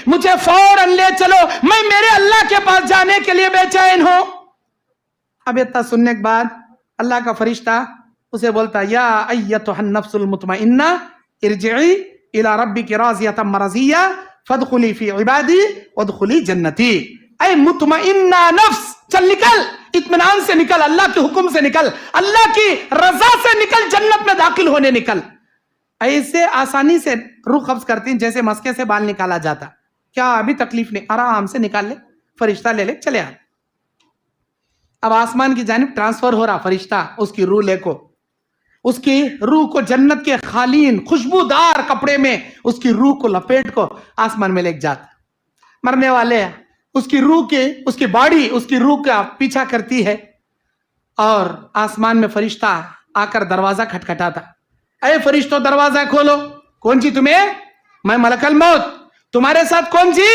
مجھے فوراً لے چلو، میں میرے اللہ کے پاس جانے کے لیے بے چین ہوں۔ اب اتنا سننے کے بعد اللہ کا فرشتہ اسے بولتا یا ایتھا النفس المطمئنہ ارجعی الی ربک راضیۃ مرضیہ فادخلی فی عبادی وادخلی جنتی۔ اے مطمئنہ نفس، چل نکل، اطمینان سے نکل، اللہ کے حکم سے نکل، اللہ کی رضا سے نکل، جنت میں داخل ہونے نکل۔ ایسے آسانی سے روح قبض کرتی ہیں جیسے مسکے سے بال نکالا جاتا۔ کیا ابھی تکلیف نہیں، آرام سے نکال لے، فرشتہ لے لے چلے آ۔ اب آسمان کی جانب ٹرانسفر ہو رہا، فرشتہ اس کی روح لے کو، اس کی روح کو جنت کے خالین خوشبودار کپڑے میں اس کی روح کو لپیٹ کو آسمان میں لے جاتا۔ مرنے والے اس کی روح کے، اس کی باڈی اس کی روح کا پیچھا کرتی ہے، اور آسمان میں فرشتہ آ کر دروازہ کھٹکھٹاتا۔ اے فرشتوں دروازہ کھولو۔ کون جی تمہیں؟ میں ملک الموت۔ تمہارے ساتھ کون جی؟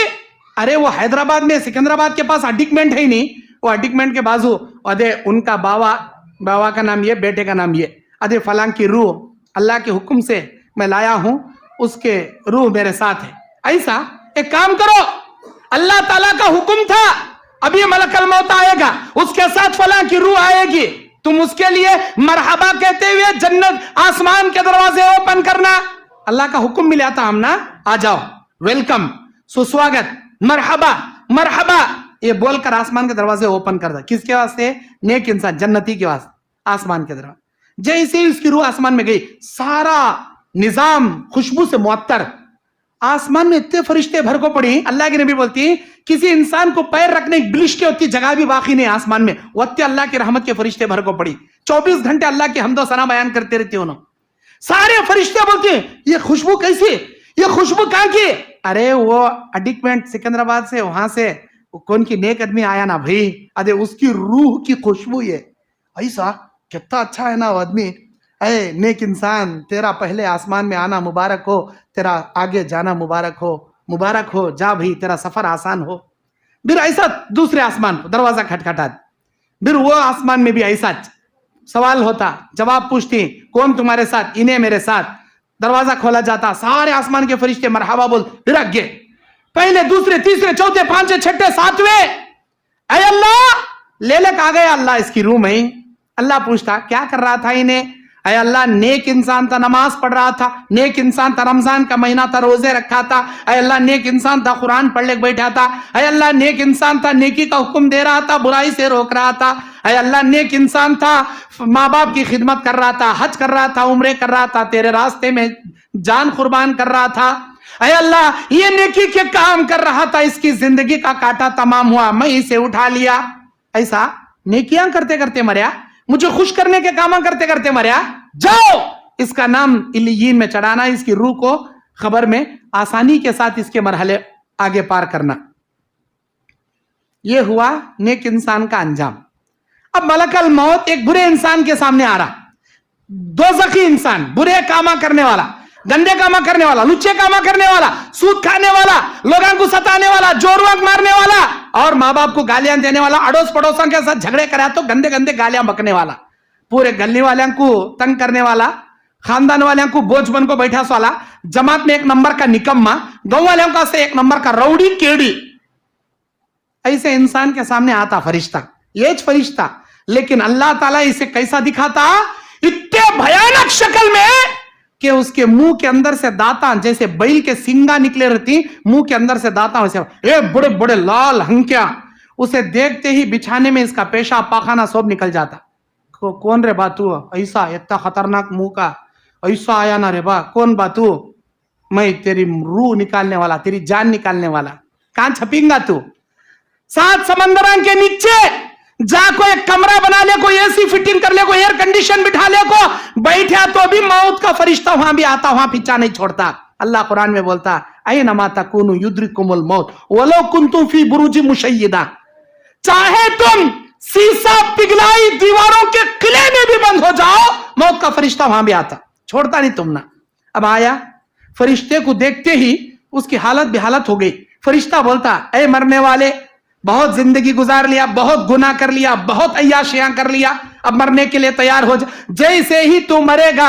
ارے وہ حیدرآباد میں سکندرآباد کے پاس اڈکمنٹ ہے ہی نہیں، وہ اڈکمنٹ کے بازو ادے ان کا باوا کا نام یہ، بیٹے کا نام یہ، ادے فلاں کی روح اللہ کے حکم سے میں لایا ہوں، اس کے روح میرے ساتھ ہے۔ ایسا ایک کام کرو، اللہ تعالیٰ کا حکم تھا ابھی ملک الموت آئے گا، اس کے ساتھ فلاں کی روح آئے گی، تم اس کے لیے مرحبا کہتے ہوئے جنت آسمان کے دروازے اوپن کرنا۔ اللہ کا حکم ملا تھا ہم نا، آ جاؤ، ویلکم، سسواگت، مرحبا مرحبا، یہ بول کر آسمان کے دروازے اوپن کر دا۔ کس کے واسطے؟ نیک انسان، جنتی کے واسطے، آسمان کے دروازے۔ جیسے ہی اس کی روح آسمان میں گئی، سارا نظام خوشبو سے معطر، آسمان میں اتنے فرشتے بھر کو پڑی۔ اللہ کی نبی بولتی ہیں کسی انسان کو پیر رکھنے بلش کی ہوتی جگہ بھی باقی نہیں آسمان میں، وقت اللہ کی رحمت کے فرشتے بھر کو پڑی، 24 گھنٹے اللہ کی حمد و ثنا بیان کرتے رہتے انہوں۔ سارے فرشتے بولتے ہیں یہ خوشبو کیسی، یہ خوشبو کہاں کی؟ ارے وہ اڈکمنٹ سکندرآباد سے، وہاں سے کون کی نیک آدمی آیا نا بھائی، ادے اس کی روح کی خوشبو یہ۔ ایسا کتنا اچھا ہے نا وہ آدمی، اے نیک انسان تیرا پہلے آسمان میں آنا مبارک ہو، تیرا آگے جانا مبارک ہو، مبارک ہو، جا بھائی تیرا سفر آسان ہو۔ پھر ایسا دوسرے آسمان کو دروازہ کھٹکھٹا، پھر وہ آسمان میں بھی ایسا سوال ہوتا، جواب پوچھتی کون تمہارے ساتھ؟ انہیں میرے ساتھ۔ دروازہ کھولا جاتا، سارے آسمان کے فرشتے مرحبا بول، پھر آگے پہلے دوسرے تیسرے چوتھے پانچویں چھٹے ساتویں، اے اللہ لے لے آ گیا اللہ اس کی روح میں۔ اللہ پوچھتا کیا کر رہا تھا انہیں؟ اے اللہ نیک انسان تھا، نماز پڑھ رہا تھا، نیک انسان تھا، رمضان کا مہینہ تھا، روزے رکھا تھا، اے اللہ نیک انسان تھا، قرآن پڑھ لے بیٹھا تھا، اے اللہ نیک انسان تھا، نیکی کا حکم دے رہا تھا، برائی سے روک رہا تھا، اے اللہ نیک انسان تھا، ماں باپ کی خدمت کر رہا تھا، حج کر رہا تھا، عمرے کر رہا تھا، تیرے راستے میں جان قربان کر رہا تھا، اے اللہ یہ نیکی کے کام کر رہا تھا، اس کی زندگی کا کاٹا تمام ہوا، میں اسے اٹھا لیا۔ ایسا نیکیاں کرتے کرتے مریا، مجھے خوش کرنے کے کام کرتے کرتے مریا، جاؤ اس کا نام علیین میں چڑھانا، اس کی روح کو خبر میں آسانی کے ساتھ اس کے مرحلے آگے پار کرنا۔ یہ ہوا نیک انسان کا انجام۔ اب ملک الموت ایک برے انسان کے سامنے آ رہا، دوزخی انسان، برے کاما کرنے والا، گندے کاما کرنے والا، لچے کاما کرنے والا، سود کھانے والا، لوگوں کو ستانے والا، جوروک مارنے والا، اور ماں باپ کو گالیاں دینے والا، اڑوس پڑوسوں کے ساتھ جھگڑے کرا تو گندے گندے گالیاں بکنے والا، پورے گلی والوں کو تنگ کرنے والا، خاندان والوں کو بوجھ بن کو بیٹھا سوالا، جماعت میں ایک نمبر کا نکما، گاؤں والوں کا سے ایک نمبر کا روڑی کیڑی۔ ایسے انسان کے سامنے آتا فرشتہ، یہ فرشتہ، لیکن اللہ تعالیٰ اسے کیسا دکھاتا؟ اتنے بھیانک شکل میں کہ اس کے منہ کے اندر سے دانتاں جیسے بیل کے سنگا نکلے رہتی، منہ کے اندر سے دانتاں ویسے بڑے بڑے لال ہنکیاں، اسے دیکھتے ہی بچھانے میں اس کا پیشاب پاخانہ سب نکل جاتا۔ کون رے باتو ایسا اتنا خطرناک منہ کا، ایسا آیا نا رے با، کون باتو؟ میں تیری روح نکالنے والا، تیری جان نکالنے والا، کہاں چھپیں گا تو؟ 7 سمندران کے نیچے جا کو ایک کمرہ بنا لے، کوئی اے سی فٹنگ کر لے، کوئی ایئر کنڈیشن بٹھا لے، کو بیٹھا تو بھی موت کا فرشتہ وہاں بھی آتا، وہاں پیچھا نہیں چھوڑتا۔ اللہ قرآن میں بولتا اینما تکونوا یدرککم الموت ولو کنتم فی بروج مشیدہ، چاہے تم سیسا پگھلائی دیواروں کے قلعے میں بھی بند ہو جاؤ، موت کا فرشتہ وہاں بھی آتا، چھوڑتا نہیں تم نا۔ اب آیا، فرشتے کو دیکھتے ہی اس کی حالت بے حالت ہو گئی۔ فرشتہ بولتا اے مرنے والے، بہت زندگی گزار لیا، بہت گناہ کر لیا، بہت عیاشیاں کر لیا، اب مرنے کے لیے تیار ہو جا۔ جیسے ہی تو مرے گا